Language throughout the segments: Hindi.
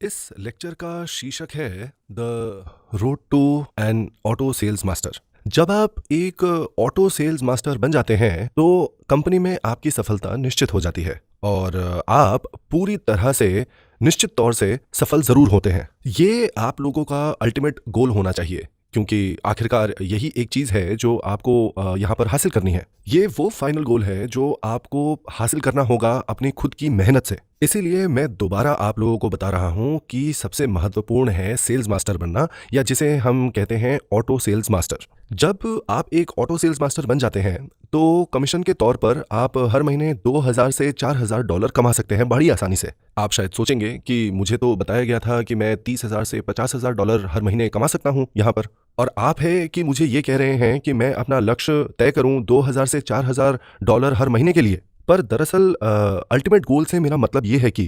इस लेक्चर का शीर्षक है the road to an auto sales master. जब आप एक ऑटो सेल्स मास्टर बन जाते हैं तो कंपनी में आपकी सफलता निश्चित हो जाती है और आप पूरी तरह से निश्चित तौर से सफल जरूर होते हैं। ये आप लोगों का अल्टीमेट गोल होना चाहिए क्योंकि आखिरकार यही एक चीज है जो आपको यहाँ पर हासिल करनी है। ये वो फाइनल गोल है जो आपको हासिल करना होगा अपनी खुद की मेहनत से। इसीलिए मैं दोबारा आप लोगों को बता रहा हूं कि सबसे महत्वपूर्ण है सेल्स मास्टर बनना, या जिसे हम कहते हैं ऑटो सेल्स मास्टर। जब आप एक ऑटो सेल्स मास्टर बन जाते हैं तो कमीशन के तौर पर आप हर महीने 2000 से $4000 कमा सकते हैं बड़ी आसानी से। आप शायद सोचेंगे कि मुझे तो बताया गया था कि मैं 30,000 से $50,000 हर महीने कमा सकता हूं यहाँ पर, और आप है कि मुझे ये कह रहे हैं कि मैं अपना लक्ष्य तय करूं 2000 से $4000 हर महीने के लिए। पर दरअसल अल्टीमेट गोल से मेरा मतलब ये है कि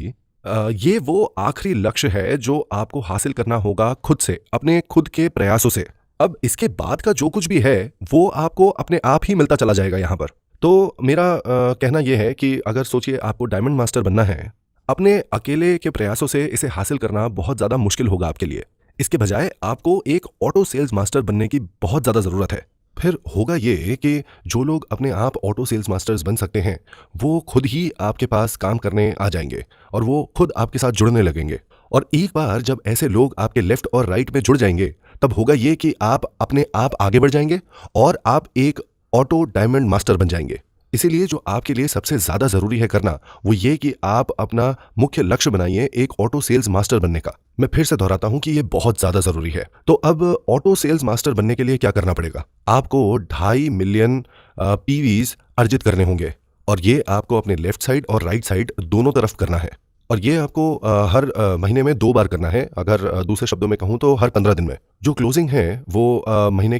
ये वो आखिरी लक्ष्य है जो आपको हासिल करना होगा खुद से, अपने खुद के प्रयासों से। अब इसके बाद का जो कुछ भी है वो आपको अपने आप ही मिलता चला जाएगा यहाँ पर। तो मेरा कहना यह है कि अगर सोचिए आपको डायमंड मास्टर बनना है, अपने अकेले के प्रयासों से इसे हासिल करना बहुत ज़्यादा मुश्किल होगा आपके लिए। इसके बजाय आपको एक ऑटो सेल्स मास्टर बनने की बहुत ज़्यादा ज़रूरत है। फिर होगा ये कि जो लोग अपने आप ऑटो सेल्स मास्टर्स बन सकते हैं वो खुद ही आपके पास काम करने आ जाएंगे और वो खुद आपके साथ जुड़ने लगेंगे। और एक बार जब ऐसे लोग आपके लेफ्ट और राइट में जुड़ जाएंगे तब होगा ये कि आप अपने आप आगे बढ़ जाएंगे और आप एक ऑटो डायमंड मास्टर बन जाएंगे। इसीलिए जो आपके लिए सबसे ज़्यादा ज़रूरी है करना वो ये कि आप अपना मुख्य लक्ष्य बनाइए एक ऑटो सेल्स मास्टर बनने का। मैं फिर से दोहराता हूं कि ये बहुत ज़्यादा ज़रूरी है। तो अब ऑटो सेल्स मास्टर बनने के लिए क्या करना पड़ेगा? आपको 2.5 मिलियन पीवीज अर्जित करने होंगे और ये आपको अपने लेफ्ट साइड और राइट साइड दोनों तरफ करना है। और ये आपको हर महीने में 2 बार करना है। अगर दूसरे शब्दों में कहूँ तो हर 15 दिन में। जो क्लोजिंग है वो हर महीने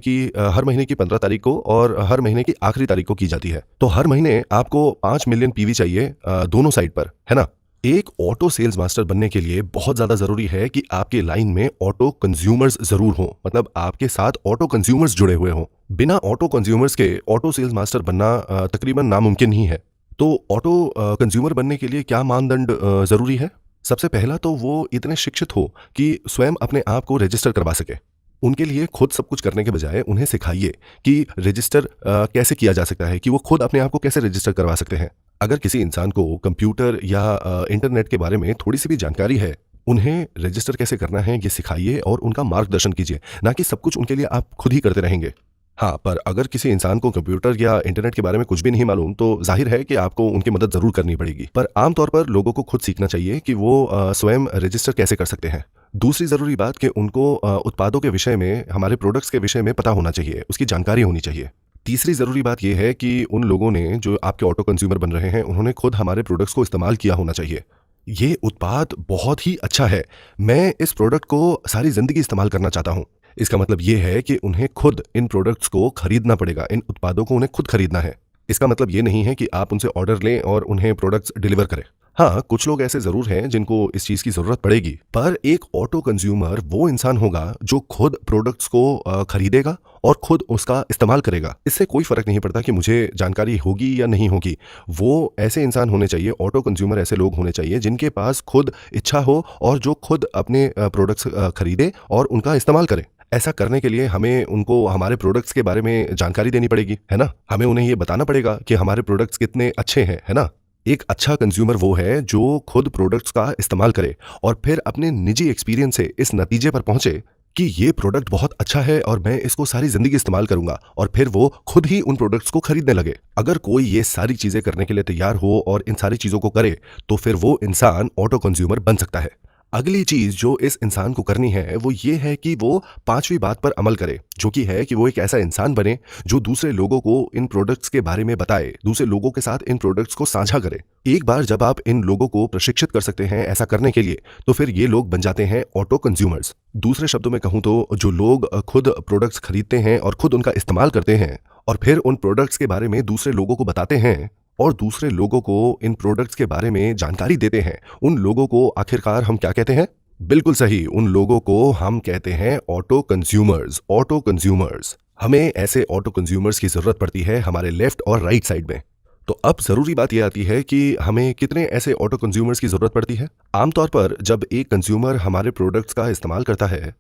की 15 तारीख को और हर महीने की आखिरी तारीख को की जाती है। तो हर महीने आपको 5 मिलियन पीवी चाहिए दोनों साइड पर, है ना? एक ऑटो सेल्स मास्टर बनने के लिए बहुत ज़्यादा ज़रूरी है कि आपके लाइन में ऑटो कंज्यूमर्स ज़रूर हों, मतलब आपके साथ ऑटो कंज्यूमर्स जुड़े हुए हों। बिना ऑटो कंज्यूमर्स के ऑटो सेल्स मास्टर बनना तकरीबन नामुमकिन ही है। तो ऑटो कंज्यूमर बनने के लिए क्या मानदंड ज़रूरी है? सबसे पहला तो वो इतने शिक्षित हो कि स्वयं अपने आप को रजिस्टर करवा सके। उनके लिए खुद सब कुछ करने के बजाय उन्हें सिखाइए कि रजिस्टर कैसे किया जा सकता है, कि वो खुद अपने आप को कैसे रजिस्टर करवा सकते हैं। अगर किसी इंसान को कंप्यूटर या इंटरनेट के बारे में थोड़ी सी भी जानकारी है, उन्हें रजिस्टर कैसे करना है ये सिखाइए और उनका मार्गदर्शन कीजिए, ना कि सब कुछ उनके लिए आप खुद ही करते रहेंगे। हाँ, पर अगर किसी इंसान को कंप्यूटर या इंटरनेट के बारे में कुछ भी नहीं मालूम तो जाहिर है कि आपको उनकी मदद ज़रूर करनी पड़ेगी। पर आमतौर पर लोगों को खुद सीखना चाहिए कि वो स्वयं रजिस्टर कैसे कर सकते हैं। दूसरी ज़रूरी बात कि उनको उत्पादों के विषय में, हमारे प्रोडक्ट्स के विषय में पता होना चाहिए, उसकी जानकारी होनी चाहिए। तीसरी ज़रूरी बात यह है कि उन लोगों ने, जो आपके ऑटो कंज्यूमर बन रहे हैं, उन्होंने खुद हमारे प्रोडक्ट्स को इस्तेमाल किया होना चाहिए। ये उत्पाद बहुत ही अच्छा है, मैं इस प्रोडक्ट को सारी ज़िंदगी इस्तेमाल करना चाहता हूँ। इसका मतलब ये है कि उन्हें खुद इन प्रोडक्ट्स को खरीदना पड़ेगा, इन उत्पादों को उन्हें खुद खरीदना है। इसका मतलब ये नहीं है कि आप उनसे ऑर्डर लें और उन्हें प्रोडक्ट्स डिलीवर करें। हाँ, कुछ लोग ऐसे ज़रूर हैं जिनको इस चीज़ की ज़रूरत पड़ेगी, पर एक ऑटो कंज्यूमर वो इंसान होगा जो खुद प्रोडक्ट्स को खरीदेगा और खुद उसका इस्तेमाल करेगा। इससे कोई फ़र्क नहीं पड़ता कि मुझे जानकारी होगी या नहीं होगी। वो ऐसे इंसान होने चाहिए, ऑटो कंज्यूमर ऐसे लोग होने चाहिए जिनके पास खुद इच्छा हो और जो खुद अपने प्रोडक्ट्स खरीदे और उनका इस्तेमाल करें। ऐसा करने के लिए हमें उनको हमारे प्रोडक्ट्स के बारे में जानकारी देनी पड़ेगी, है ना? हमें उन्हें ये बताना पड़ेगा कि हमारे प्रोडक्ट्स कितने अच्छे हैं, है ना? एक अच्छा कंज्यूमर वो है जो खुद प्रोडक्ट्स का इस्तेमाल करे और फिर अपने निजी एक्सपीरियंस से इस नतीजे पर पहुंचे कि ये प्रोडक्ट बहुत अच्छा है और मैं इसको सारी ज़िंदगी इस्तेमाल करूंगा, और फिर वो खुद ही उन प्रोडक्ट्स को खरीदने लगे। अगर कोई ये सारी चीज़ें करने के लिए तैयार हो और इन सारी चीज़ों को करे तो फिर वो इंसान ऑटो कंज्यूमर बन सकता है। अगली चीज जो इस इंसान को करनी है वो ये है कि वो 5वीं बात पर अमल करे, जो कि है कि वो एक ऐसा इंसान बने जो दूसरे लोगों को इन प्रोडक्ट्स के बारे में बताए, दूसरे लोगों के साथ इन प्रोडक्ट्स को साझा करे। एक बार जब आप इन लोगों को प्रशिक्षित कर सकते हैं ऐसा करने के लिए, तो फिर ये लोग बन जाते हैं ऑटो कंज्यूमर्स। दूसरे शब्दों में कहूँ तो जो लोग खुद प्रोडक्ट्स खरीदते हैं और खुद उनका इस्तेमाल करते हैं और फिर उन प्रोडक्ट्स के बारे में दूसरे लोगों को बताते हैं और दूसरे लोगों को इन प्रोडक्ट्स के बारे में जानकारी देते हैं, उन लोगों को आखिरकार हम क्या कहते हैं? बिल्कुल सही, उन लोगों को हम कहते हैं ऑटो कंज्यूमर्स। ऑटो कंज्यूमर्स, हमें ऐसे ऑटो कंज्यूमर्स की जरूरत पड़ती है हमारे लेफ्ट और राइट साइड में। तो अब ज़रूरी बात ये आती है कि हमें कितने ऐसे ऑटो कंज्यूमर्स की ज़रूरत पड़ती है। आमतौर पर जब एक कंज्यूमर हमारे प्रोडक्ट्स का इस्तेमाल करता है,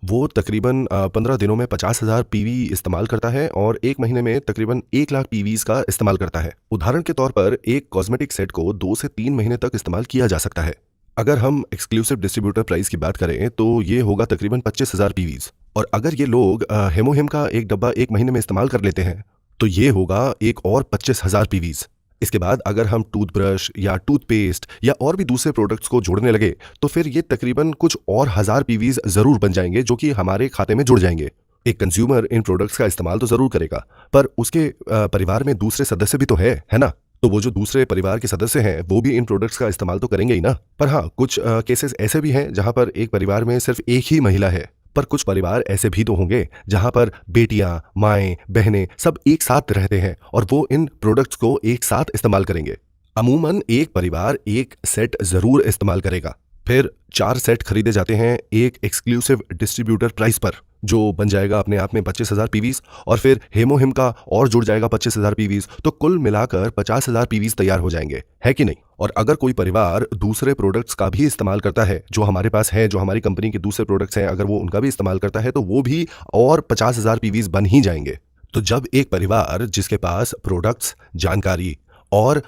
वो तकरीबन 15 दिनों में 50,000 पीवी इस्तेमाल करता है और 1 महीने में तकरीबन 1 लाख पीवीज़ का इस्तेमाल करता है। उदाहरण के तौर पर एक कॉस्मेटिक सेट को 2 से 3 महीने तक इस्तेमाल किया जा सकता है। अगर हम एक्सक्लूसिव डिस्ट्रीब्यूटर प्राइस की बात करें तो ये होगा तकरीबन 25,000 पीवीज़, और अगर ये लोग हेमोहिम का एक डब्बा 1 महीने में इस्तेमाल कर लेते हैं तो ये होगा एक और 25,000 पीवीज़। इसके बाद अगर हम टूथब्रश या टूथपेस्ट या और भी दूसरे प्रोडक्ट्स को जोड़ने लगे तो फिर ये तकरीबन कुछ और 1000 पीवीज़ ज़रूर बन जाएंगे जो कि हमारे खाते में जुड़ जाएंगे। एक कंज्यूमर इन प्रोडक्ट्स का इस्तेमाल तो ज़रूर करेगा, पर उसके परिवार में दूसरे सदस्य भी तो है ना? तो वो जो दूसरे परिवार के सदस्य हैं वो भी इन प्रोडक्ट्स का इस्तेमाल तो करेंगे ही ना। पर हाँ, कुछ केसेस ऐसे भी हैं जहाँ पर एक परिवार में सिर्फ एक ही महिला है, पर कुछ परिवार ऐसे भी तो होंगे जहां पर बेटियां, माएं, बहनें सब एक साथ रहते हैं और वो इन प्रोडक्ट्स को एक साथ इस्तेमाल करेंगे। अमूमन एक परिवार एक सेट जरूर इस्तेमाल करेगा। फिर 4 सेट खरीदे जाते हैं एक एक्सक्लूसिव डिस्ट्रीब्यूटर प्राइस पर, जो बन जाएगा अपने आप में 25,000 पीवीज़, और फिर हेमोहिम का और जुड़ जाएगा 25,000 पीवीज़, तो कुल मिलाकर 50,000 पीवीज़ तैयार हो जाएंगे, है कि नहीं? और अगर कोई परिवार दूसरे प्रोडक्ट्स का भी इस्तेमाल करता है, जो हमारे पास है, जो हमारी कंपनी के दूसरे प्रोडक्ट्स हैं, अगर वो उनका भी इस्तेमाल करता है तो वो भी और 50,000 पीवीज़ बन ही जाएंगे। तो जब एक परिवार जिसके पास प्रोडक्ट्स, जानकारी और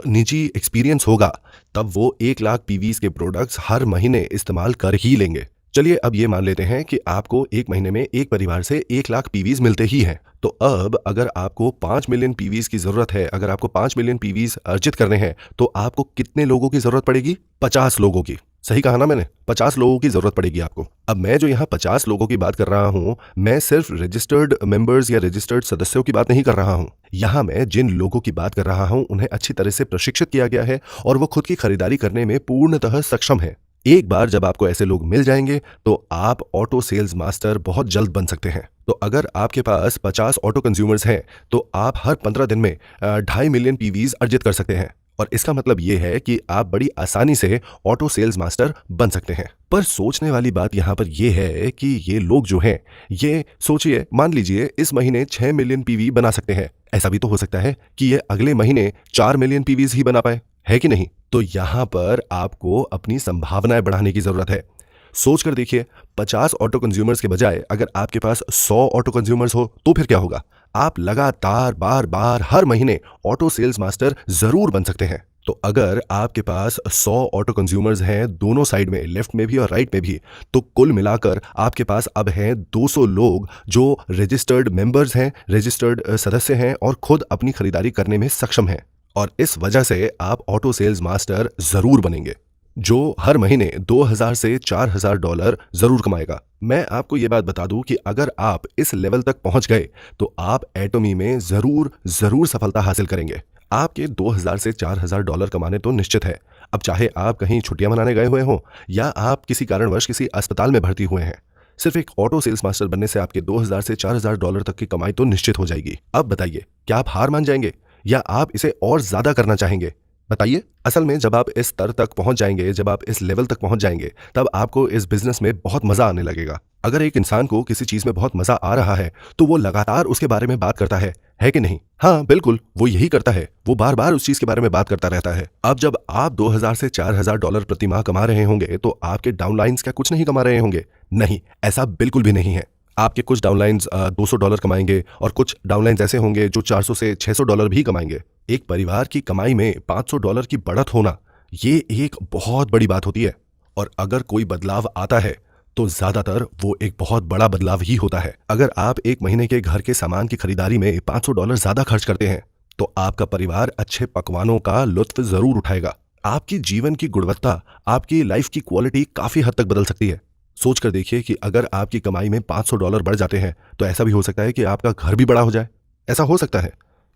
निजी एक्सपीरियंस होगा, तब वो 1 लाख पीवीज़ के प्रोडक्ट्स हर महीने इस्तेमाल कर ही लेंगे। चलिए अब ये मान लेते हैं कि आपको 1 महीने में एक परिवार से 1 लाख पीवीज़ मिलते ही हैं। तो अब अगर आपको 5 मिलियन पीवीज़ की ज़रूरत है, अगर आपको 5 मिलियन पीवीज़ अर्जित करने हैं, तो आपको कितने लोगों की ज़रूरत पड़ेगी? 50 लोगों की। सही कहा ना मैंने? 50 लोगों की ज़रूरत पड़ेगी आपको। अब मैं जो यहाँ 50 लोगों की बात कर रहा हूँ, मैं सिर्फ रजिस्टर्ड मेंबर्स या रजिस्टर्ड सदस्यों की बात नहीं कर रहा हूँ। यहाँ मैं जिन लोगों की बात कर रहा हूँ, उन्हें अच्छी तरह से प्रशिक्षित किया गया है और वो खुद की खरीदारी करने में पूर्णतः सक्षम है। एक बार जब आपको ऐसे लोग मिल जाएंगे तो आप ऑटो सेल्स मास्टर बहुत जल्द बन सकते हैं। तो अगर आपके पास 50 ऑटो कंज्यूमर्स हैं तो आप हर 15 दिन में 2.5 मिलियन पीवीज़ अर्जित कर सकते हैं, और इसका मतलब ये है कि आप बड़ी आसानी से ऑटो सेल्स मास्टर बन सकते हैं। पर सोचने वाली बात यहाँ पर यह है कि ये लोग जो हैं, ये सोचिए, मान लीजिए इस महीने 6 मिलियन पीवी बना सकते हैं। ऐसा भी तो हो सकता है कि ये अगले महीने 4 मिलियन पीवीज़ ही बना पाए, है कि नहीं? तो यहाँ पर आपको अपनी संभावनाएं बढ़ाने की जरूरत है। सोच कर देखिए, 50 ऑटो कंज्यूमर्स के बजाय अगर आपके पास 100 ऑटो कंज्यूमर्स हो तो फिर क्या होगा? आप लगातार बार बार हर महीने ऑटो सेल्स मास्टर जरूर बन सकते हैं। तो अगर आपके पास 100 ऑटो कंज्यूमर्स हैं, दोनों साइड में, लेफ्ट में भी और राइट में भी, तो कुल मिलाकर आपके पास अब हैं 200 लोग जो रजिस्टर्ड मेंबर्स हैं, रजिस्टर्ड सदस्य हैं और खुद अपनी खरीदारी करने में सक्षम हैं। और इस वजह से आप ऑटो सेल्स मास्टर जरूर बनेंगे, जो हर महीने 2,000 से 4,000 डॉलर जरूर कमाएगा। मैं आपको ये बात बता दूं कि अगर आप इस लेवल तक पहुंच गए तो आप एटोमी में जरूर सफलता हासिल करेंगे। आपके 2,000 से 4,000 डॉलर कमाने तो निश्चित है। अब चाहे आप कहीं छुट्टियां मनाने गए हुए हों या आप किसी कारणवश किसी अस्पताल में भर्ती हुए हैं, सिर्फ एक ऑटो सेल्स मास्टर बनने से आपके 2,000 से 4,000 डॉलर तक की कमाई तो निश्चित हो जाएगी। अब बताइए, क्या आप हार मान जाएंगे या आप इसे और ज्यादा करना चाहेंगे? बताइए। असल में जब आप इस स्तर तक पहुंच जाएंगे, जब आप इस लेवल तक पहुंच जाएंगे, तब आपको इस बिजनेस में बहुत मजा आने लगेगा। अगर एक इंसान को किसी चीज में बहुत मजा आ रहा है तो वो लगातार उसके बारे में बात करता है कि नहीं? हाँ बिल्कुल, वो यही करता है, वो बार बार उस चीज के बारे में बात करता रहता है। अब जब आप 2,000 से 4,000 डॉलर प्रति माह कमा रहे होंगे तो आपके डाउनलाइंस क्या कुछ नहीं कमा रहे होंगे? नहीं, ऐसा बिल्कुल भी नहीं है। आपके कुछ डाउनलाइंस 200 डॉलर कमाएंगे और कुछ डाउनलाइंस ऐसे होंगे जो 400 से 600 डॉलर भी कमाएंगे। एक परिवार की कमाई में 500 डॉलर की बढ़त होना, ये एक बहुत बड़ी बात होती है। और अगर कोई बदलाव आता है तो ज्यादातर वो एक बहुत बड़ा बदलाव ही होता है। अगर आप एक महीने के घर के सामान की खरीदारी में 500 डॉलर ज्यादा खर्च करते हैं तो आपका परिवार अच्छे पकवानों का लुत्फ जरूर उठाएगा। आपकी जीवन की गुणवत्ता, आपकी लाइफ की क्वालिटी काफी हद तक बदल सकती है। सोच कर देखिए कि अगर आपकी कमाई में 500 डॉलर बढ़ जाते हैं तो ऐसा भी हो सकता है कि आपका घर भी बड़ा हो जाए। ऐसा हो सकता है।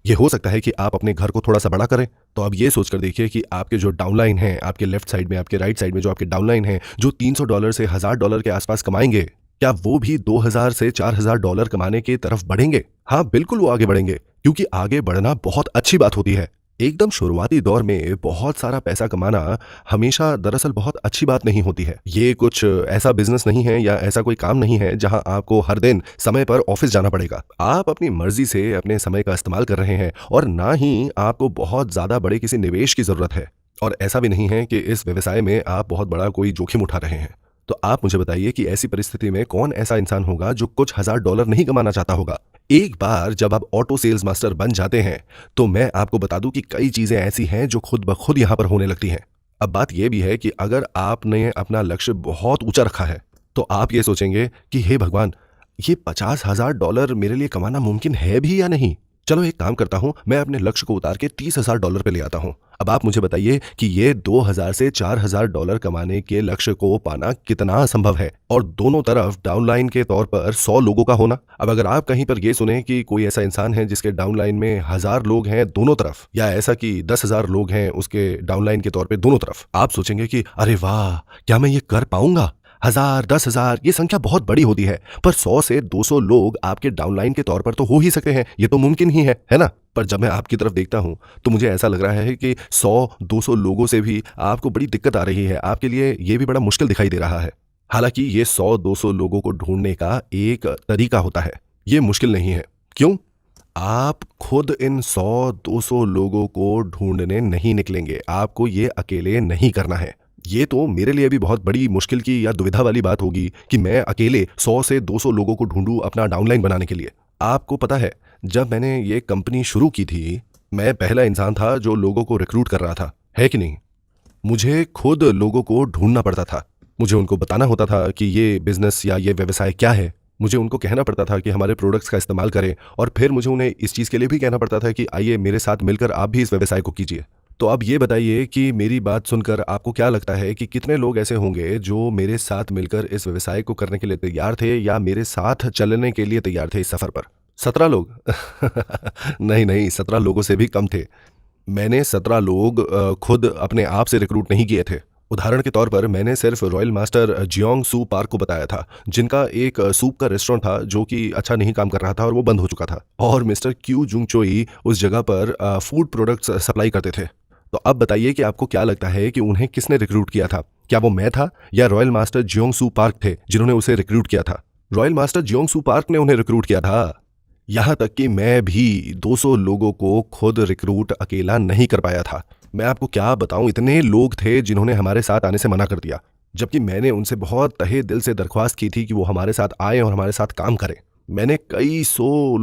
ये हो सकता है कि आप अपने घर को थोड़ा सा बड़ा करें। तो अब ये सोचकर देखिए कि आपके जो डाउनलाइन हैं, आपके लेफ्ट साइड में, आपके राइट साइड में जो आपके डाउनलाइन हैं, जो 300 डॉलर से 1,000 डॉलर के आसपास कमाएंगे, क्या वो भी 2,000 से 4,000 डॉलर कमाने की तरफ बढ़ेंगे? हाँ बिल्कुल, वो आगे बढ़ेंगे, क्योंकि आगे बढ़ना बहुत अच्छी बात होती है। एकदम शुरुआती दौर में बहुत सारा पैसा कमाना हमेशा दरअसल बहुत अच्छी बात नहीं होती है। ये कुछ ऐसा बिजनेस नहीं है या ऐसा कोई काम नहीं है जहां आपको हर दिन समय पर ऑफिस जाना पड़ेगा। आप अपनी मर्जी से अपने समय का इस्तेमाल कर रहे हैं और ना ही आपको बहुत ज़्यादा बड़े किसी निवेश की ज़रूरत है। और ऐसा भी नहीं है कि इस व्यवसाय में आप बहुत बड़ा कोई जोखिम उठा रहे हैं। तो आप मुझे बताइए कि ऐसी परिस्थिति में कौन ऐसा इंसान होगा जो कुछ हजार डॉलर नहीं कमाना चाहता होगा। एक बार जब आप ऑटो सेल्स मास्टर बन जाते हैं तो मैं आपको बता दूं कि कई चीजें ऐसी हैं जो खुद ब खुद यहां पर होने लगती हैं। अब बात यह भी है कि अगर आपने अपना लक्ष्य बहुत ऊंचा रखा है तो आप ये सोचेंगे कि हे भगवान, ये 50,000 डॉलर मेरे लिए कमाना मुमकिन है भी या नहीं। चलो एक काम करता हूं, मैं अपने लक्ष्य को उतार के 30,000 डॉलर पे ले आता हूं। अब आप मुझे बताइए कि ये 2,000 से 4,000 डॉलर कमाने के लक्ष्य को पाना कितना असंभव है, और दोनों तरफ डाउनलाइन के तौर पर 100 लोगों का होना। अब अगर आप कहीं पर ये सुने कि कोई ऐसा इंसान है जिसके डाउनलाइन में 1,000 लोग हैं दोनों तरफ, या ऐसा कि 10,000 लोग हैं उसके डाउनलाइन के तौर पे दोनों तरफ, आप सोचेंगे कि अरे वाह, क्या मैं ये कर पाऊंगा। 1,000, 10,000 ये संख्या बहुत बड़ी होती है, पर 100 से 200 लोग आपके डाउनलाइन के तौर पर तो हो ही सकते हैं, ये तो मुमकिन ही है ना। पर जब मैं आपकी तरफ देखता हूं तो मुझे ऐसा लग रहा है कि 100-200 लोगों से भी आपको बड़ी दिक्कत आ रही है, आपके लिए ये भी बड़ा मुश्किल दिखाई दे रहा है। हालांकि ये 100-200 लोगों को ढूंढने का एक तरीका होता है, ये मुश्किल नहीं है। क्यों? आप खुद इन 100-200 लोगों को ढूंढने नहीं निकलेंगे, आपको ये अकेले नहीं करना है। ये तो मेरे लिए भी बहुत बड़ी मुश्किल की या दुविधा वाली बात होगी कि मैं अकेले 100 से 200 लोगों को ढूंढूं अपना डाउनलाइन बनाने के लिए। आपको पता है, जब मैंने ये कंपनी शुरू की थी, मैं पहला इंसान था जो लोगों को रिक्रूट कर रहा था, है कि नहीं? मुझे खुद लोगों को ढूंढना पड़ता था। मुझे उनको बताना होता था कि ये बिजनेस या ये व्यवसाय क्या है। मुझे उनको कहना पड़ता था कि हमारे प्रोडक्ट्स का इस्तेमाल करें, और फिर मुझे उन्हें इस चीज़ के लिए भी कहना पड़ता था कि आइए मेरे साथ मिलकर आप भी इस व्यवसाय को कीजिए। तो अब ये बताइए कि मेरी बात सुनकर आपको क्या लगता है कि कितने लोग ऐसे होंगे जो मेरे साथ मिलकर इस व्यवसाय को करने के लिए तैयार थे या मेरे साथ चलने के लिए तैयार थे इस सफ़र पर? 17 लोग? नहीं नहीं, 17 लोगों से भी कम थे। मैंने 17 लोग खुद अपने आप से रिक्रूट नहीं किए थे। उदाहरण के तौर पर मैंने सिर्फ रॉयल मास्टर जियोंग सू पार्क को बताया था, जिनका एक सूप का रेस्टोरेंट था जो कि अच्छा नहीं काम कर रहा था और वो बंद हो चुका था, और मिस्टर क्यू जुंग चोई उस जगह पर फूड प्रोडक्ट्स सप्लाई करते थे। तो अब बताइए कि आपको क्या लगता है कि उन्हें किसने रिक्रूट किया था? क्या वो मैं था या रॉयल मास्टर जियोंग सू पार्क थे जिन्होंने उसे रिक्रूट किया था? रॉयल मास्टर जियोंग सू पार्क ने उन्हें रिक्रूट किया था। यहाँ तक कि मैं भी 200 लोगों को खुद रिक्रूट अकेला नहीं कर पाया था। मैं आपको क्या बताऊं, इतने लोग थे जिन्होंने हमारे साथ आने से मना कर दिया, जबकि मैंने उनसे बहुत तहे दिल से दरख्वास्त की थी कि वो हमारे साथ आए और हमारे साथ काम करें। मैंने कई सौ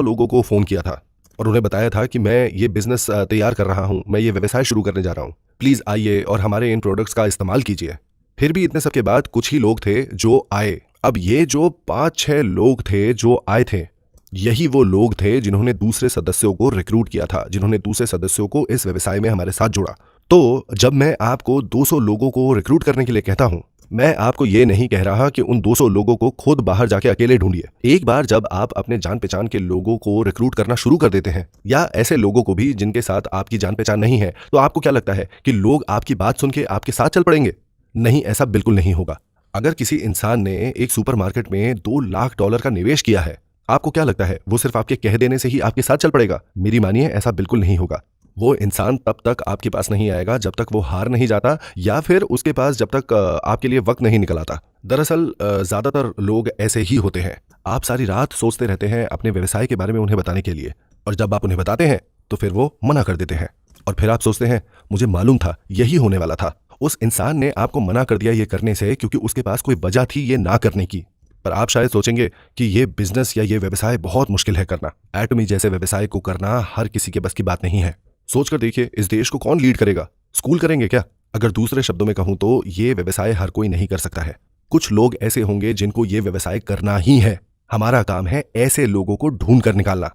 लोगों को फ़ोन किया था और उन्हें बताया था कि मैं ये बिज़नेस तैयार कर रहा हूँ, मैं ये व्यवसाय शुरू करने जा रहा हूँ, प्लीज़ आइए और हमारे इन प्रोडक्ट्स का इस्तेमाल कीजिए। फिर भी इतने सब के बाद कुछ ही लोग थे जो आए। अब ये जो 5-6 लोग थे जो आए थे, यही वो लोग थे जिन्होंने दूसरे सदस्यों को रिक्रूट किया था, जिन्होंने दूसरे सदस्यों को इस व्यवसाय में हमारे साथ जोड़ा। तो जब मैं आपको 200 लोगों को रिक्रूट करने के लिए कहता हूं, मैं आपको ये नहीं कह रहा कि उन 200 लोगों को खुद बाहर जाके अकेले ढूंढिए। एक बार जब आप अपने जान पहचान के लोगों को रिक्रूट करना शुरू कर देते हैं, या ऐसे लोगों को भी जिनके साथ आपकी जान पहचान नहीं है, तो आपको क्या लगता है कि लोग आपकी बात सुन के आपके साथ चल पड़ेंगे? नहीं, ऐसा बिल्कुल नहीं होगा। अगर किसी इंसान ने एक सुपरमार्केट में $2 लाख का निवेश किया है, आपको क्या लगता है वो सिर्फ आपके कह देने से ही आपके साथ चल पड़ेगा? मेरी मानिए, ऐसा बिल्कुल नहीं होगा। वो इंसान तब तक आपके पास नहीं आएगा जब तक वो हार नहीं जाता, या फिर उसके पास जब तक आपके लिए वक्त नहीं निकल आता। दरअसल ज्यादातर लोग ऐसे ही होते हैं। आप सारी रात सोचते रहते हैं अपने व्यवसाय के बारे में उन्हें बताने के लिए, और जब आप उन्हें बताते हैं तो फिर वो मना कर देते हैं, और फिर आप सोचते हैं मुझे मालूम था यही होने वाला था। उस इंसान ने आपको मना कर दिया ये करने से क्योंकि उसके पास कोई वजह थी ये ना करने की। पर आप शायद सोचेंगे कि ये बिजनेस या ये व्यवसाय बहुत मुश्किल है करना। एटमी जैसे व्यवसाय को करना हर किसी के बस की बात नहीं है। सोचकर देखिए, इस देश को कौन लीड करेगा? स्कूल करेंगे क्या? अगर दूसरे शब्दों में कहूं तो ये व्यवसाय हर कोई नहीं कर सकता है। कुछ लोग ऐसे होंगे जिनको ये व्यवसाय करना ही है। हमारा काम है ऐसे लोगों को ढूंढ कर निकालना।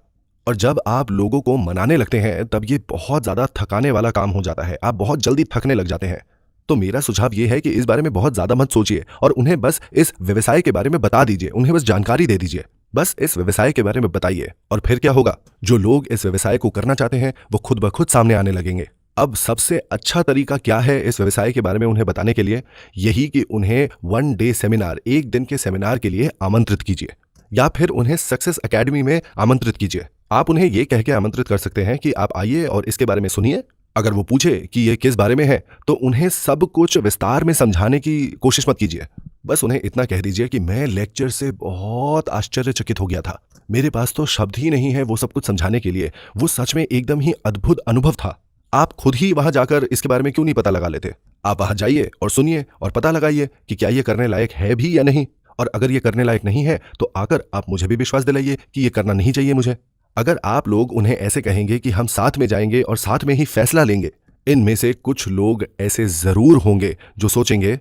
और जब आप लोगों को मनाने लगते हैं तब ये बहुत ज्यादा थकाने वाला काम हो जाता है। आप बहुत जल्दी थकने लग जाते हैं। तो मेरा सुझाव ये है कि इस बारे में बहुत ज्यादा मत सोचिए और उन्हें बस इस व्यवसाय के बारे में बता दीजिए, उन्हें बस जानकारी दे दीजिए। बस इस व्यवसाय के बारे में बताइए, और फिर क्या होगा? जो लोग इस व्यवसाय को करना चाहते हैं वो खुद ब खुद सामने आने लगेंगे। अब सबसे अच्छा तरीका क्या है इस व्यवसाय के बारे में उन्हें बताने के लिए? यही कि उन्हें 1 डे सेमिनार, एक दिन के सेमिनार के लिए आमंत्रित कीजिए, या फिर उन्हें सक्सेस एकेडमी में आमंत्रित कीजिए। आप उन्हें ये कह के आमंत्रित कर सकते हैं कि आप आइए और इसके बारे में सुनिए। अगर वो पूछे कि ये किस बारे में है, तो उन्हें सब कुछ विस्तार में समझाने की कोशिश मत कीजिए। बस उन्हें इतना कह दीजिए कि मैं लेक्चर से बहुत आश्चर्यचकित हो गया था। मेरे पास तो शब्द ही नहीं है वो सब कुछ समझाने के लिए। वो सच में एकदम ही अद्भुत अनुभव था। आप खुद ही वहां जाकर इसके बारे में क्यों नहीं पता लगा लेते? आप वहां जाइए और सुनिए और पता लगाइए कि क्या ये करने लायक है भी या नहीं। और अगर ये करने लायक नहीं है, तो आकर आप मुझे भी विश्वास दिलाइए कि ये करना नहीं चाहिए मुझे। अगर आप लोग उन्हें ऐसे कहेंगे कि हम साथ में जाएंगे और साथ में ही फैसला लेंगे, इनमें से कुछ लोग ऐसे जरूर होंगे जो सोचेंगे,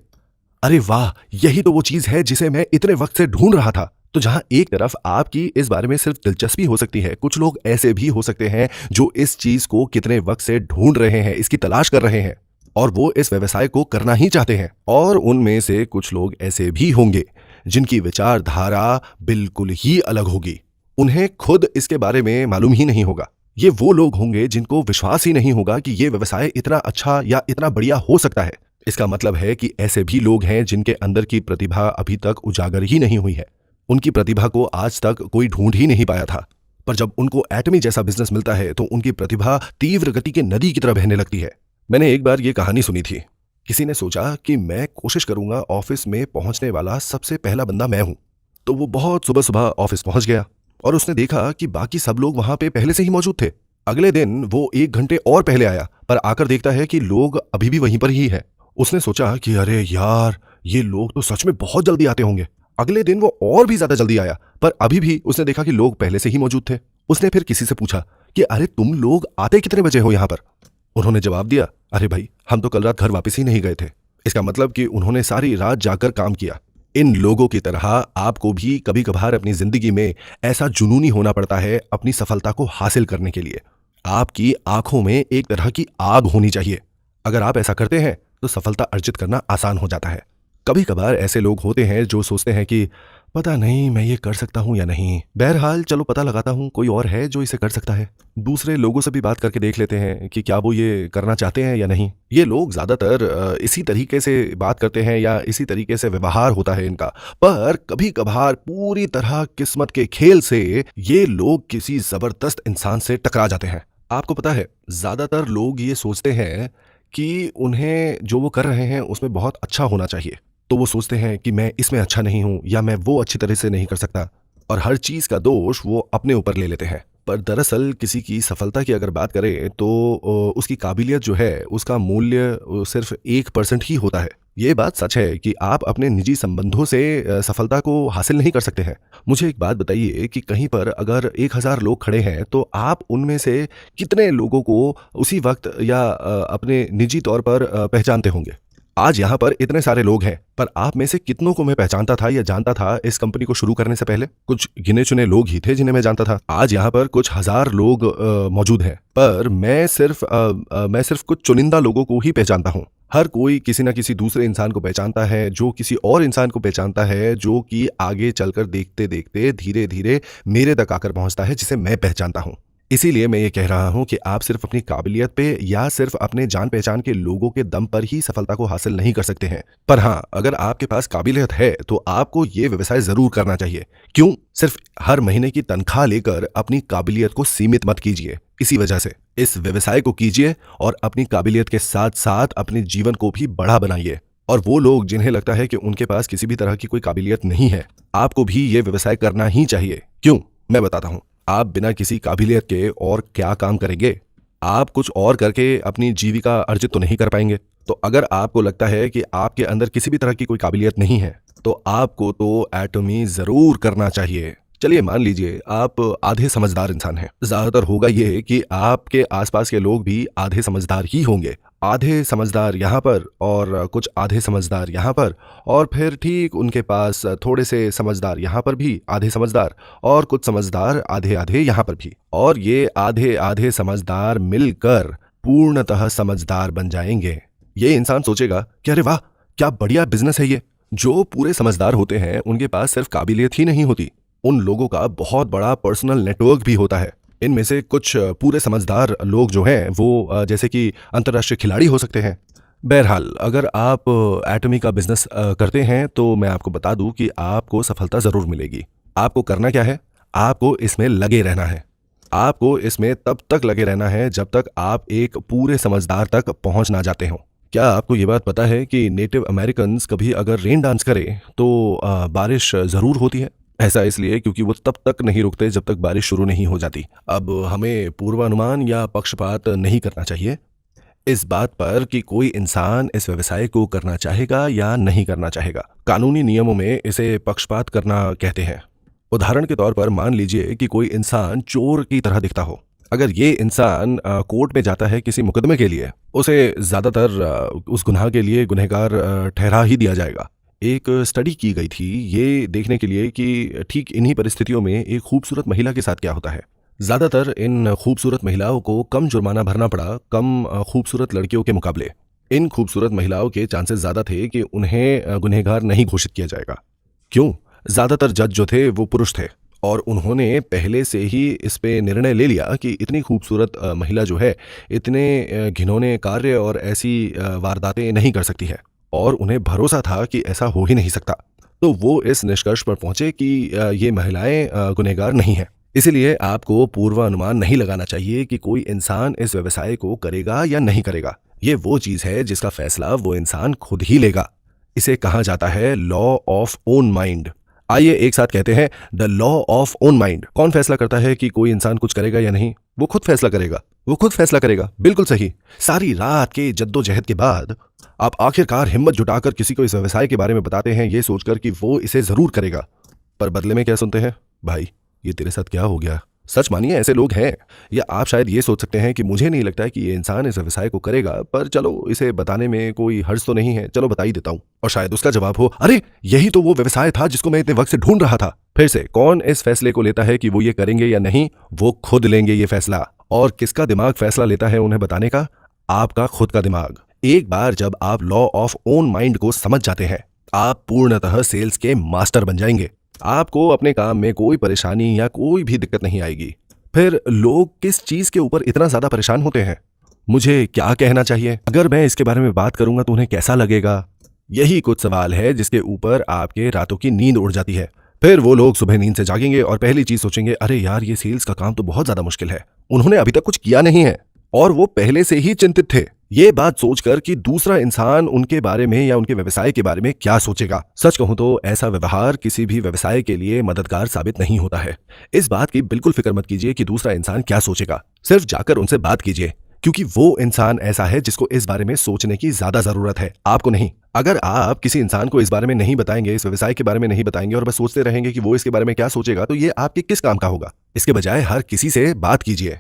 अरे वाह, यही तो वो चीज है जिसे मैं इतने वक्त से ढूंढ रहा था। तो जहां एक तरफ आपकी इस बारे में सिर्फ दिलचस्पी हो सकती है, कुछ लोग ऐसे भी हो सकते हैं जो इस चीज को कितने वक्त से ढूंढ रहे हैं, इसकी तलाश कर रहे हैं और वो इस व्यवसाय को करना ही चाहते हैं। और उनमें से कुछ लोग ऐसे भी होंगे जिनकी विचारधारा बिल्कुल ही अलग होगी। उन्हें खुद इसके बारे में मालूम ही नहीं होगा। ये वो लोग होंगे जिनको विश्वास ही नहीं होगा कि ये व्यवसाय इतना अच्छा या इतना बढ़िया हो सकता है। इसका मतलब है कि ऐसे भी लोग हैं जिनके अंदर की प्रतिभा अभी तक उजागर ही नहीं हुई है। उनकी प्रतिभा को आज तक कोई ढूंढ ही नहीं पाया था, पर जब उनको एटमी जैसा बिजनेस मिलता है तो उनकी प्रतिभा तीव्र गति के नदी की तरह बहने लगती है। मैंने एक बार ये कहानी सुनी थी। किसी ने सोचा कि मैं कोशिश करूंगा ऑफिस में पहुंचने वाला सबसे पहला बंदा मैं हूं। तो वो बहुत सुबह सुबह ऑफिस पहुंच गया और उसने देखा कि बाकी सब लोग वहां पे पहले से ही मौजूद थे। अगले दिन वो 1 घंटे और पहले आया, पर आकर देखता है कि लोग अभी भी वहीं पर ही है। उसने सोचा कि अरे यार, ये लोग तो सच में बहुत जल्दी आते होंगे। अगले दिन वो और भी ज्यादा जल्दी आया, पर अभी भी उसने देखा कि लोग पहले से ही मौजूद थे। उसने फिर किसी से पूछा कि अरे तुम लोग आते कितने बजे हो यहां पर? उन्होंने जवाब दिया, अरे भाई, हम तो कल रात घर वापस ही नहीं गए थे। इसका मतलब कि उन्होंने सारी रात जाकर काम किया। इन लोगों की तरह आपको भी कभी कभार अपनी जिंदगी में ऐसा जुनूनी होना पड़ता है अपनी सफलता को हासिल करने के लिए। आपकी आंखों में एक तरह की आग होनी चाहिए। अगर आप ऐसा करते हैं तो सफलता अर्जित करना आसान हो जाता है। कभी कभार ऐसे लोग होते हैं जो सोचते हैं कि पता नहीं मैं ये कर सकता हूं या नहीं, बहरहाल चलो पता लगाता हूं कोई और है जो इसे कर सकता है। दूसरे लोगों से भी बात करके देख लेते हैं कि क्या वो ये करना चाहते हैं या नहीं। ये लोग ज्यादातर इसी तरीके से बात करते हैं या इसी तरीके से व्यवहार होता है इनका। पर कभी कभार पूरी तरह किस्मत के खेल से ये लोग किसी जबरदस्त इंसान से टकरा जाते हैं। आपको पता है, ज्यादातर लोग ये सोचते हैं कि उन्हें जो वो कर रहे हैं उसमें बहुत अच्छा होना चाहिए। तो वो सोचते हैं कि मैं इसमें अच्छा नहीं हूं या मैं वो अच्छी तरह से नहीं कर सकता, और हर चीज का दोष वो अपने ऊपर ले लेते हैं। पर दरअसल किसी की सफलता की अगर बात करें तो उसकी काबिलियत जो है उसका मूल्य सिर्फ 1% ही होता है। ये बात सच है कि आप अपने निजी संबंधों से सफलता को हासिल नहीं कर सकते हैं। मुझे एक बात बताइए कि कहीं पर अगर 1000 लोग खड़े हैं तो आप उनमें से कितने लोगों को उसी वक्त या अपने निजी तौर पर पहचानते होंगे? आज यहाँ पर इतने सारे लोग हैं, पर आप में से कितनों को मैं पहचानता था या जानता था इस कंपनी को शुरू करने से पहले? कुछ गिने चुने लोग ही थे जिन्हें मैं जानता था। आज यहाँ पर कुछ हजार लोग मौजूद हैं, पर मैं सिर्फ कुछ चुनिंदा लोगों को ही पहचानता हूँ। हर कोई किसी न किसी दूसरे इंसान को पहचानता है जो किसी और इंसान को पहचानता है, जो कि आगे चलकर देखते देखते धीरे धीरे मेरे तक आकर पहुंचता है जिसे मैं पहचानता हूँ। इसीलिए मैं ये कह रहा हूं कि आप सिर्फ अपनी काबिलियत पे या सिर्फ अपने जान पहचान के लोगों के दम पर ही सफलता को हासिल नहीं कर सकते हैं। पर हाँ, अगर आपके पास काबिलियत है तो आपको ये व्यवसाय जरूर करना चाहिए। क्यों? सिर्फ हर महीने की तनख्वाह लेकर अपनी काबिलियत को सीमित मत कीजिए। इसी वजह से इस व्यवसाय को कीजिए और अपनी काबिलियत के साथ साथ अपने जीवन को भी बड़ा बनाइए। और वो लोग जिन्हें लगता है कि उनके पास किसी भी तरह की कोई काबिलियत नहीं है, आपको भी ये व्यवसाय करना ही चाहिए। क्यों? मैं बताता हूं। आप बिना किसी काबिलियत के और क्या काम करेंगे? आप कुछ और करके अपनी जीविका अर्जित तो नहीं कर पाएंगे। तो अगर आपको लगता है कि आपके अंदर किसी भी तरह की कोई काबिलियत नहीं है, तो आपको तो एटॉमी जरूर करना चाहिए। चलिए मान लीजिए आप आधे समझदार इंसान हैं। ज्यादातर होगा ये कि आपके आसपास के लोग भी आधे समझदार ही होंगे। आधे समझदार यहाँ पर और कुछ आधे समझदार यहाँ पर, और फिर ठीक उनके पास थोड़े से समझदार यहाँ पर भी आधे समझदार, और कुछ समझदार आधे आधे यहाँ पर भी। और ये आधे आधे समझदार मिलकर पूर्णतः समझदार बन जाएंगे। ये इंसान सोचेगा कि अरे वाह, क्या बढ़िया बिजनेस है ये। जो पूरे समझदार होते हैं उनके पास सिर्फ काबिलियत ही नहीं होती, उन लोगों का बहुत बड़ा पर्सनल नेटवर्क भी होता है। इनमें से कुछ पूरे समझदार लोग जो हैं वो जैसे कि अंतर्राष्ट्रीय खिलाड़ी हो सकते हैं। बहरहाल, अगर आप एटॉमी का बिजनेस करते हैं तो मैं आपको बता दूं कि आपको सफलता जरूर मिलेगी। आपको करना क्या है? आपको इसमें लगे रहना है। आपको इसमें तब तक लगे रहना है जब तक आप एक पूरे समझदार तक पहुंच ना जाते हो। क्या आपको ये बात पता है कि नेटिव अमेरिकन्स कभी अगर रेन डांस करें तो बारिश ज़रूर होती है? ऐसा इसलिए क्योंकि वो तब तक नहीं रुकते जब तक बारिश शुरू नहीं हो जाती। अब हमें पूर्वानुमान या पक्षपात नहीं करना चाहिए इस बात पर कि कोई इंसान इस व्यवसाय को करना चाहेगा या नहीं करना चाहेगा। कानूनी नियमों में इसे पक्षपात करना कहते हैं। उदाहरण के तौर पर मान लीजिए कि कोई इंसान चोर की तरह दिखता हो। अगर ये इंसान कोर्ट में जाता है किसी मुकदमे के लिए, उसे ज़्यादातर उस गुनाह के लिए गुनहगार ठहरा ही दिया जाएगा। एक स्टडी की गई थी ये देखने के लिए कि ठीक इन्हीं परिस्थितियों में एक खूबसूरत महिला के साथ क्या होता है। ज़्यादातर इन खूबसूरत महिलाओं को कम जुर्माना भरना पड़ा कम खूबसूरत लड़कियों के मुकाबले। इन खूबसूरत महिलाओं के चांसेस ज़्यादा थे कि उन्हें गुनहगार नहीं घोषित किया जाएगा। क्यों? ज़्यादातर जज जो थे वो पुरुष थे और उन्होंने पहले से ही इस पे निर्णय ले लिया कि इतनी खूबसूरत महिला जो है इतने घिनौने कार्य और ऐसी वारदातें नहीं कर सकती है, और उन्हें भरोसा था कि ऐसा हो ही नहीं सकता। तो वो इस निष्कर्ष पर पहुंचे कि ये महिलाएं गुनहगार नहीं हैं। इसीलिए आपको पूर्वानुमान नहीं लगाना चाहिए कि कोई इंसान इस व्यवसाय को करेगा या नहीं करेगा। ये वो चीज़ है जिसका फैसला वो इंसान खुद ही लेगा। इसे कहा जाता है लॉ ऑफ ओन माइंड। आइए एक साथ कहते हैं, the law of own mind. कौन फैसला करता है कि कोई इंसान कुछ करेगा या नहीं? वो खुद फैसला करेगा। वो खुद फैसला करेगा। बिल्कुल सही। सारी रात के जद्दोजहद के बाद आप आखिरकार हिम्मत जुटाकर किसी को इस व्यवसाय के बारे में बताते हैं ये सोचकर कि वो इसे जरूर करेगा, पर बदले में क्या सुनते हैं? भाई ये तेरे साथ क्या हो गया? सच मानिए ऐसे लोग हैं। या आप शायद ये सोच सकते हैं कि मुझे नहीं लगता है कि ये इंसान इस व्यवसाय को करेगा, पर चलो इसे बताने में कोई हर्ज तो नहीं है, चलो बता ही देता हूं। और शायद उसका जवाब हो, अरे यही तो वो व्यवसाय था जिसको मैं इतने वक्त से ढूंढ रहा था। फिर से कौन इस फैसले को लेता है कि वो ये करेंगे या नहीं? वो खुद लेंगे ये फैसला। और किसका दिमाग फैसला लेता है उन्हें बताने का? आपका खुद का दिमाग। एक बार जब आप लॉ ऑफ ओन माइंड को समझ जाते हैं, आप पूर्णतः सेल्स के मास्टर बन जाएंगे। आपको अपने काम में कोई परेशानी या कोई भी दिक्कत नहीं आएगी। फिर लोग किस चीज के ऊपर इतना ज्यादा परेशान होते हैं? मुझे क्या कहना चाहिए? अगर मैं इसके बारे में बात करूंगा तो उन्हें कैसा लगेगा? यही कुछ सवाल है जिसके ऊपर आपके रातों की नींद उड़ जाती है। फिर वो लोग सुबह नींद से जागेंगे और पहली चीज सोचेंगे, अरे यार ये सेल्स का काम तो बहुत ज्यादा मुश्किल है। उन्होंने अभी तक कुछ किया नहीं है और वो पहले से ही चिंतित थे, ये बात सोचकर कि दूसरा इंसान उनके बारे में या उनके व्यवसाय के बारे में क्या सोचेगा। सच कहूं तो ऐसा व्यवहार किसी भी व्यवसाय के लिए मददगार साबित नहीं होता है। इस बात की बिल्कुल फिक्र मत कीजिए कि दूसरा इंसान क्या सोचेगा। सिर्फ जाकर उनसे बात कीजिए, क्योंकि वो इंसान ऐसा है जिसको इस बारे में सोचने की ज्यादा जरूरत है, आपको नहीं। अगर आप किसी इंसान को इस बारे में नहीं बताएंगे, इस व्यवसाय के बारे में नहीं बताएंगे और बस सोचते रहेंगे कि वो इसके बारे में क्या सोचेगा, तो ये आपके किस काम का होगा? इसके बजाय हर किसी से बात कीजिए।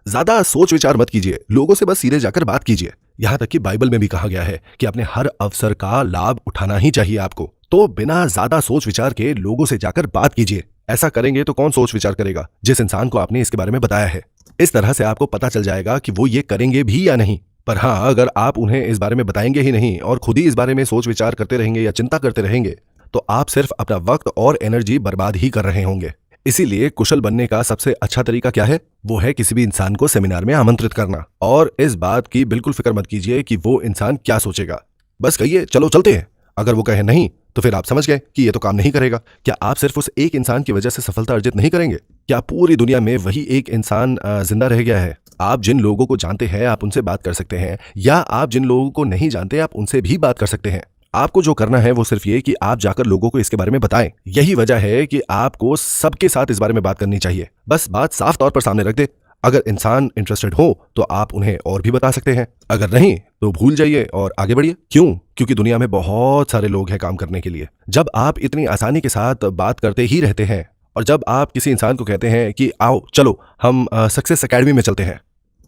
ज्यादा सोच विचार मत कीजिए, लोगों से बस सीधे जाकर बात कीजिए। यहां तक कि बाइबल में भी कहा गया है कि अपने हर अवसर का लाभ उठाना ही चाहिए आपको। तो बिना ज्यादा सोच विचार के लोगों से जाकर बात कीजिए। ऐसा करेंगे तो कौन सोच विचार करेगा? जिस इंसान को आपने इसके बारे में बताया है। इस तरह से आपको पता चल जाएगा कि वो ये करेंगे भी या नहीं। पर हाँ, अगर आप उन्हें इस बारे में बताएंगे ही नहीं और खुद ही इस बारे में सोच विचार करते रहेंगे या चिंता करते रहेंगे, तो आप सिर्फ अपना वक्त और एनर्जी बर्बाद ही कर रहे होंगे। इसीलिए कुशल बनने का सबसे अच्छा तरीका क्या है? वो है किसी भी इंसान को सेमिनार में आमंत्रित करना। और इस बात की बिल्कुल फिक्र मत कीजिए कि वो इंसान क्या सोचेगा। बस कहिए चलो चलते हैं। अगर वो कहे नहीं, तो फिर आप समझ गए कि ये तो काम नहीं करेगा। क्या आप सिर्फ उस एक इंसान की वजह से सफलता अर्जित नहीं करेंगे? क्या पूरी दुनिया में वही एक इंसान जिंदा रह गया है? आप जिन लोगों को जानते हैं आप उनसे बात कर सकते हैं, या आप जिन लोगों को नहीं जानते आप उनसे भी बात कर सकते हैं। आपको जो करना है वो सिर्फ ये कि आप जाकर लोगों को इसके बारे में बताएं। यही वजह है कि आपको सबके साथ इस बारे में बात करनी चाहिए। बस बात साफ तौर पर सामने रख दे। अगर इंसान इंटरेस्टेड हो तो आप उन्हें और भी बता सकते हैं, अगर नहीं तो भूल जाइए और आगे बढ़िए। क्यों? क्योंकि दुनिया में बहुत सारे लोग हैं काम करने के लिए। जब आप इतनी आसानी के साथ बात करते ही रहते हैं और जब आप किसी इंसान को कहते हैं कि आओ चलो हम सक्सेस एकेडमी में चलते हैं,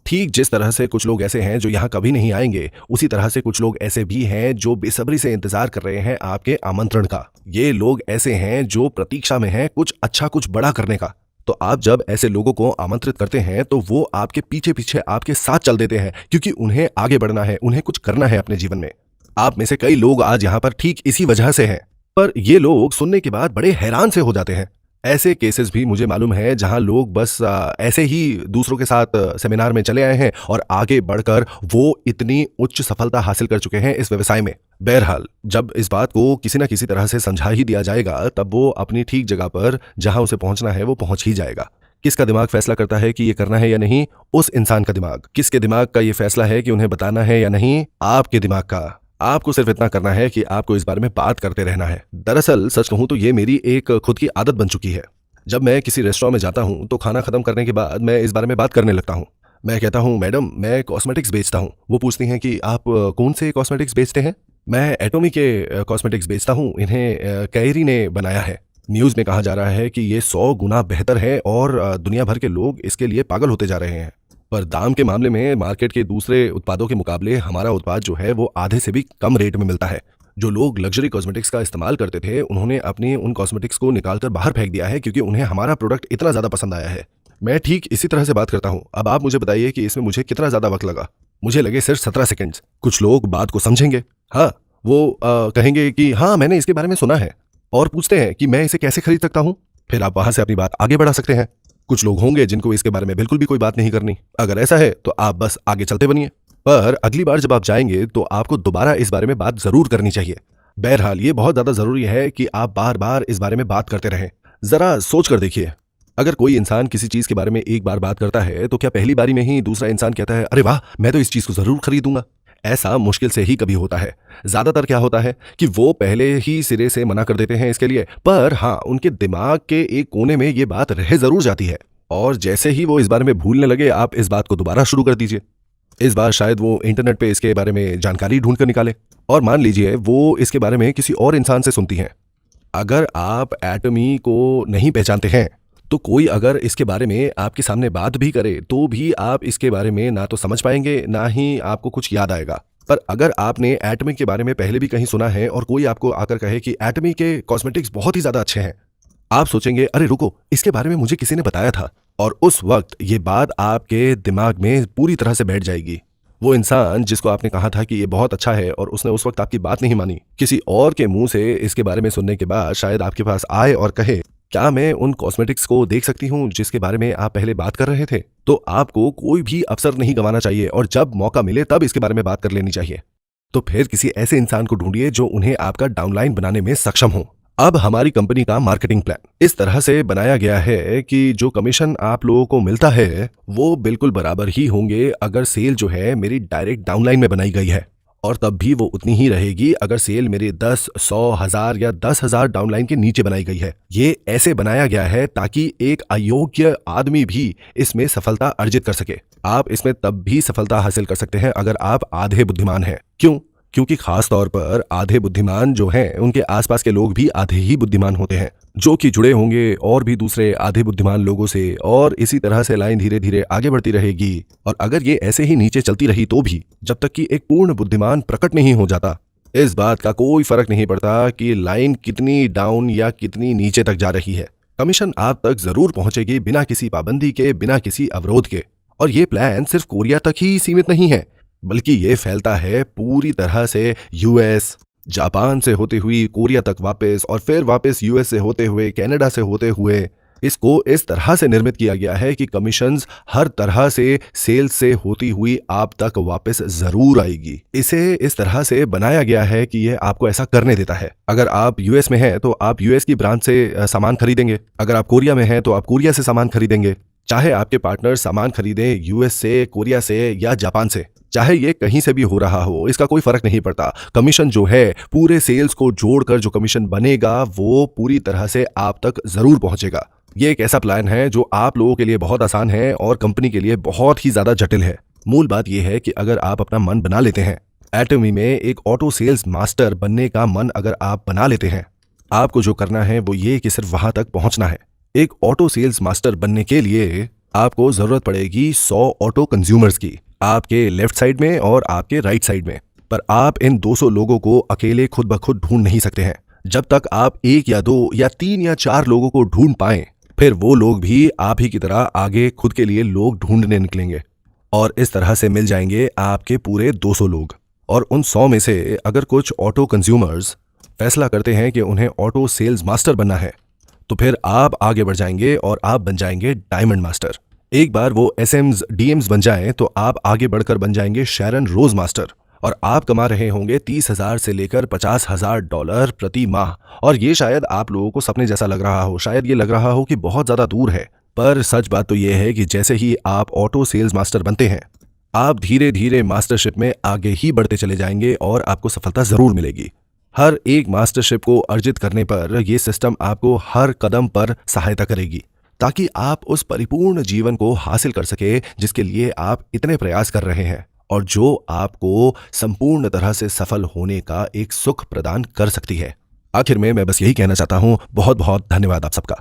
ठीक जिस तरह से कुछ लोग ऐसे हैं जो यहाँ कभी नहीं आएंगे, उसी तरह से कुछ लोग ऐसे भी हैं जो बेसब्री से इंतजार कर रहे हैं आपके आमंत्रण का। ये लोग ऐसे हैं जो प्रतीक्षा में हैं कुछ अच्छा कुछ बड़ा करने का। तो आप जब ऐसे लोगों को आमंत्रित करते हैं तो वो आपके पीछे पीछे आपके साथ चल देते हैं, क्योंकि उन्हें आगे बढ़ना है, उन्हें कुछ करना है अपने जीवन में। आप में से कई लोग आज यहाँ पर ठीक इसी वजह से हैं, पर ये लोग सुनने के बाद बड़े हैरान से हो जाते हैं। ऐसे केसेस भी मुझे मालूम है जहां लोग बस ऐसे ही दूसरों के साथ सेमिनार में चले आए हैं और आगे बढ़कर वो इतनी उच्च सफलता हासिल कर चुके हैं इस व्यवसाय में। बहरहाल, जब इस बात को किसी न किसी तरह से समझा ही दिया जाएगा, तब वो अपनी ठीक जगह पर जहां उसे पहुंचना है वो पहुंच ही जाएगा। किसका दिमाग फैसला करता है कि ये करना है या नहीं? उस इंसान का दिमाग। किसके दिमाग का ये फैसला है कि उन्हें बताना है या नहीं? आपके दिमाग का। आपको सिर्फ इतना करना है कि आपको इस बारे में बात करते रहना है। दरअसल सच कहूं तो ये मेरी एक खुद की आदत बन चुकी है। जब मैं किसी रेस्टोरेंट में जाता हूं तो खाना खत्म करने के बाद मैं इस बारे में बात करने लगता हूं। मैं कहता हूं, मैडम मैं कॉस्मेटिक्स बेचता हूं। वो पूछती हैं कि आप कौन से कॉस्मेटिक्स बेचते हैं? मैं एटोमी के कॉस्मेटिक्स बेचता हूं, इन्हें कैरी ने बनाया है। न्यूज़ में कहा जा रहा है कि ये 100 गुना बेहतर है और दुनिया भर के लोग इसके लिए पागल होते जा रहे हैं। पर दाम के मामले में मार्केट के दूसरे उत्पादों के मुकाबले हमारा उत्पाद जो है वो आधे से भी कम रेट में मिलता है। जो लोग लग्जरी कॉस्मेटिक्स का इस्तेमाल करते थे उन्होंने अपनी उन कॉस्मेटिक्स को निकालकर बाहर फेंक दिया है क्योंकि उन्हें हमारा प्रोडक्ट इतना ज़्यादा पसंद आया है। मैं ठीक इसी तरह से बात करता हूँ। अब आप मुझे बताइए कि इसमें मुझे कितना ज़्यादा वक्त लगा। मुझे लगे सिर्फ 17 सेकेंड्स। कुछ लोग बात को समझेंगे, हाँ वो कहेंगे कि हाँ मैंने इसके बारे में सुना है, और पूछते हैं कि मैं इसे कैसे खरीद सकता हूं। फिर आप वहां से अपनी बात आगे बढ़ा सकते हैं। कुछ लोग होंगे जिनको इसके बारे में बिल्कुल भी कोई बात नहीं करनी। अगर ऐसा है तो आप बस आगे चलते बनिए, पर अगली बार जब आप जाएंगे तो आपको दोबारा इस बारे में बात जरूर करनी चाहिए। बहरहाल ये बहुत ज्यादा जरूरी है कि आप बार बार इस बारे में बात करते रहें। जरा सोच कर देखिए, अगर कोई इंसान किसी चीज के बारे में एक बार बात करता है तो क्या पहली बारी में ही दूसरा इंसान कहता है अरे वाह मैं तो इस चीज को जरूर खरीदूंगा? ऐसा मुश्किल से ही कभी होता है। ज्यादातर क्या होता है कि वो पहले ही सिरे से मना कर देते हैं इसके लिए, पर हाँ उनके दिमाग के एक कोने में ये बात रह जरूर जाती है, और जैसे ही वो इस बारे में भूलने लगे आप इस बात को दोबारा शुरू कर दीजिए। इस बार शायद वो इंटरनेट पे इसके बारे में जानकारी ढूंढ कर निकाले, और मान लीजिए वो इसके बारे में किसी और इंसान से सुनती हैं। अगर आप एटमी को नहीं पहचानते हैं तो कोई अगर इसके बारे में आपके सामने बात भी करे तो भी आप इसके बारे में ना तो समझ पाएंगे ना ही आपको कुछ याद आएगा। पर अगर आपने एटमी के बारे में पहले भी कहीं सुना है और कोई आपको आकर कहे कि एटमी के कॉस्मेटिक्स बहुत ही ज्यादा अच्छे हैं, आप सोचेंगे अरे रुको इसके बारे में मुझे किसी ने बताया था, और उस वक्त ये बात आपके दिमाग में पूरी तरह से बैठ जाएगी। वो इंसान जिसको आपने कहा था कि ये बहुत अच्छा है और उसने उस वक्त आपकी बात नहीं मानी, किसी और के मुंह से इसके बारे में सुनने के बाद शायद आपके पास आए और कहे क्या मैं उन कॉस्मेटिक्स को देख सकती हूं जिसके बारे में आप पहले बात कर रहे थे? तो आपको कोई भी अवसर नहीं गंवाना चाहिए और जब मौका मिले तब इसके बारे में बात कर लेनी चाहिए। तो फिर किसी ऐसे इंसान को ढूंढिए जो उन्हें आपका डाउनलाइन बनाने में सक्षम हो। अब हमारी कंपनी का मार्केटिंग प्लान इस तरह से बनाया गया है कि जो कमीशन आप लोगों को मिलता है वो बिल्कुल बराबर ही होंगे अगर सेल जो है मेरी डायरेक्ट डाउनलाइन में बनाई गई है, और तब भी वो उतनी ही रहेगी अगर सेल मेरे 10, 100, 1000 या 10,000 डाउनलाइन के नीचे बनाई गई है। ये ऐसे बनाया गया है ताकि एक अयोग्य आदमी भी इसमें सफलता अर्जित कर सके। आप इसमें तब भी सफलता हासिल कर सकते हैं अगर आप आधे बुद्धिमान हैं। क्यों? क्योंकि खास तौर पर आधे बुद्धिमान जो हैं उनके आसपास के लोग भी आधे ही बुद्धिमान होते हैं, जो कि जुड़े होंगे और भी दूसरे आधे बुद्धिमान लोगों से, और इसी तरह से लाइन धीरे धीरे आगे बढ़ती रहेगी। और अगर ये ऐसे ही नीचे चलती रही तो भी जब तक कि एक पूर्ण बुद्धिमान प्रकट नहीं हो जाता, इस बात का कोई फर्क नहीं पड़ता कि लाइन कितनी डाउन या कितनी नीचे तक जा रही है, कमीशन आप तक जरूर पहुंचेगी बिना किसी पाबंदी के, बिना किसी अवरोध के। और ये प्लान सिर्फ कोरिया तक ही सीमित नहीं है, बल्कि ये फैलता है पूरी तरह से यूएस, जापान से होते हुई कोरिया तक वापस, और फिर वापस यूएस से होते हुए कनाडा से होते हुए। इसको इस तरह से निर्मित किया गया है कि कमीशंस हर तरह से सेल्स से होती हुई आप तक वापस जरूर आएगी। इसे इस तरह से बनाया गया है कि ये आपको ऐसा करने देता है। अगर आप यूएस में हैं तो आप यूएस की ब्रांच से सामान खरीदेंगे, अगर आप कोरिया में हैं तो आप कोरिया से सामान खरीदेंगे। चाहे आपके पार्टनर सामान खरीदें यूएस से, कोरिया से या जापान से, चाहे ये कहीं से भी हो रहा हो, इसका कोई फर्क नहीं पड़ता। कमीशन जो है पूरे सेल्स को जोड़कर जो कमीशन बनेगा वो पूरी तरह से आप तक जरूर पहुंचेगा। ये एक ऐसा प्लान है जो आप लोगों के लिए बहुत आसान है और कंपनी के लिए बहुत ही ज्यादा जटिल है। मूल बात यह है कि अगर आप अपना मन बना लेते हैं, एटमी में एक ऑटो सेल्स मास्टर बनने का मन अगर आप बना लेते हैं, आपको जो करना है वो ये कि सिर्फ वहां तक पहुंचना है। एक ऑटो सेल्स मास्टर बनने के लिए आपको जरूरत पड़ेगी 100 ऑटो कंज्यूमर्स की, आपके लेफ्ट साइड में और आपके राइट साइड में। पर आप इन 200 लोगों को अकेले खुद ब खुद ढूंढ नहीं सकते हैं। जब तक आप 1 या 2 या 3 या 4 लोगों को ढूंढ पाएं, फिर वो लोग भी आप ही की तरह आगे खुद के लिए लोग ढूंढने निकलेंगे, और इस तरह से मिल जाएंगे आपके पूरे 200 लोग। और उन 100 में से अगर कुछ ऑटो कंज्यूमर्स फैसला करते हैं कि उन्हें ऑटो सेल्स मास्टर बनना है, तो फिर आप आगे बढ़ जाएंगे और आप बन जाएंगे डायमंड मास्टर। एक बार वो एसएम्स डीएम्स बन जाएं तो आप आगे बढ़कर बन जाएंगे शैरन रोज मास्टर, और आप कमा रहे होंगे 30,000 से लेकर $50,000 प्रति माह। और ये शायद आप लोगों को सपने जैसा लग रहा हो, शायद ये लग रहा हो कि बहुत ज्यादा दूर है, पर सच बात तो यह है कि जैसे ही आप ऑटो सेल्स मास्टर बनते हैं, आप धीरे धीरे मास्टरशिप में आगे ही बढ़ते चले जाएंगे और आपको सफलता जरूर मिलेगी। हर एक मास्टरशिप को अर्जित करने पर यह सिस्टम आपको हर कदम पर सहायता करेगी ताकि आप उस परिपूर्ण जीवन को हासिल कर सके जिसके लिए आप इतने प्रयास कर रहे हैं और जो आपको संपूर्ण तरह से सफल होने का एक सुख प्रदान कर सकती है। आखिर में मैं बस यही कहना चाहता हूं, बहुत बहुत धन्यवाद आप सबका।